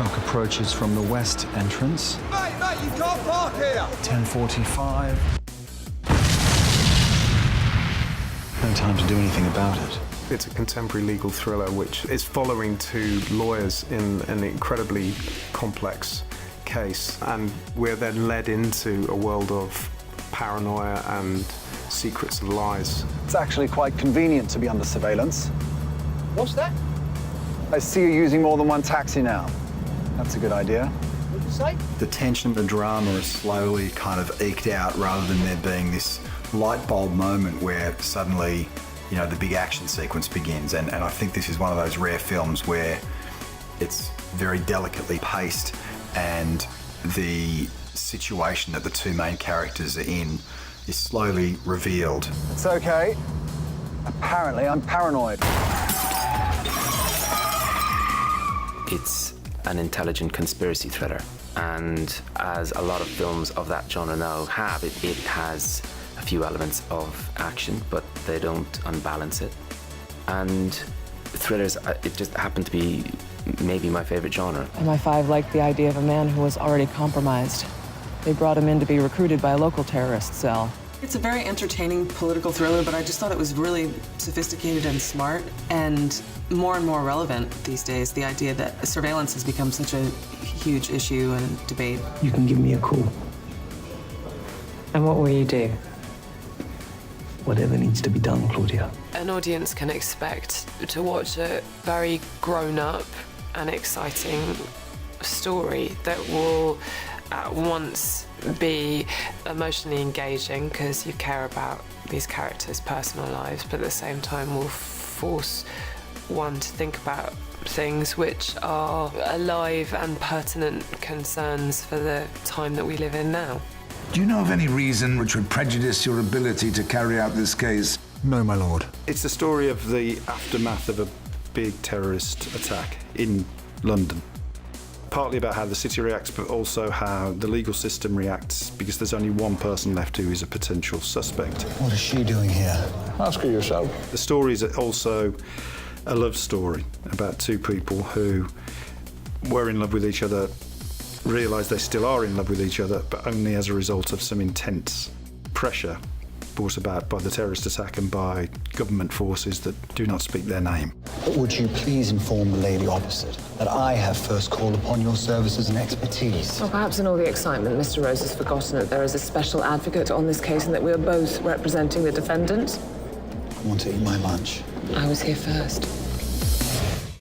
truck approaches from the west entrance. Mate, you can't park here! 10:45. No time to do anything about it. It's a contemporary legal thriller which is following two lawyers in an incredibly complex case, and we're then led into a world of paranoia and secrets and lies. It's actually quite convenient to be under surveillance. What's that? I see you're using more than one taxi now. That's a good idea. What did you say? The tension and the drama is slowly kind of eked out rather than there being this light bulb moment where suddenly, you know, the big action sequence begins. And I think this is one of those rare films where it's very delicately paced and the situation that the two main characters are in is slowly revealed. It's okay. Apparently, I'm paranoid. It's an intelligent conspiracy thriller, and as a lot of films of that genre now have, it has a few elements of action, but they don't unbalance it. And thrillers, it just happened to be maybe my favorite genre. MI5 liked the idea of a man who was already compromised. They brought him in to be recruited by a local terrorist cell. It's a very entertaining political thriller, but I just thought it was really sophisticated and smart and more relevant these days. The idea that surveillance has become such a huge issue and debate. You can give me a call. And what will you do? Whatever needs to be done, Claudia. An audience can expect to watch a very grown-up and exciting story that will at once be emotionally engaging because you care about these characters' personal lives, but at the same time will force one to think about things which are alive and pertinent concerns for the time that we live in now. Do you know of any reason which would prejudice your ability to carry out this case? No, my lord. It's the story of the aftermath of a big terrorist attack in London. Partly about how the city reacts, but also how the legal system reacts, because there's only one person left who is a potential suspect. What is she doing here? Ask her yourself. The story is also a love story about two people who were in love with each other, realise they still are in love with each other, but only as a result of some intense pressure brought about by the terrorist attack and by government forces that do not speak their name. But would you please inform the lady opposite that I have first call upon your services and expertise? Well, perhaps in all the excitement, Mr. Rose has forgotten that there is a special advocate on this case and that we are both representing the defendant. I want to eat my lunch. I was here first.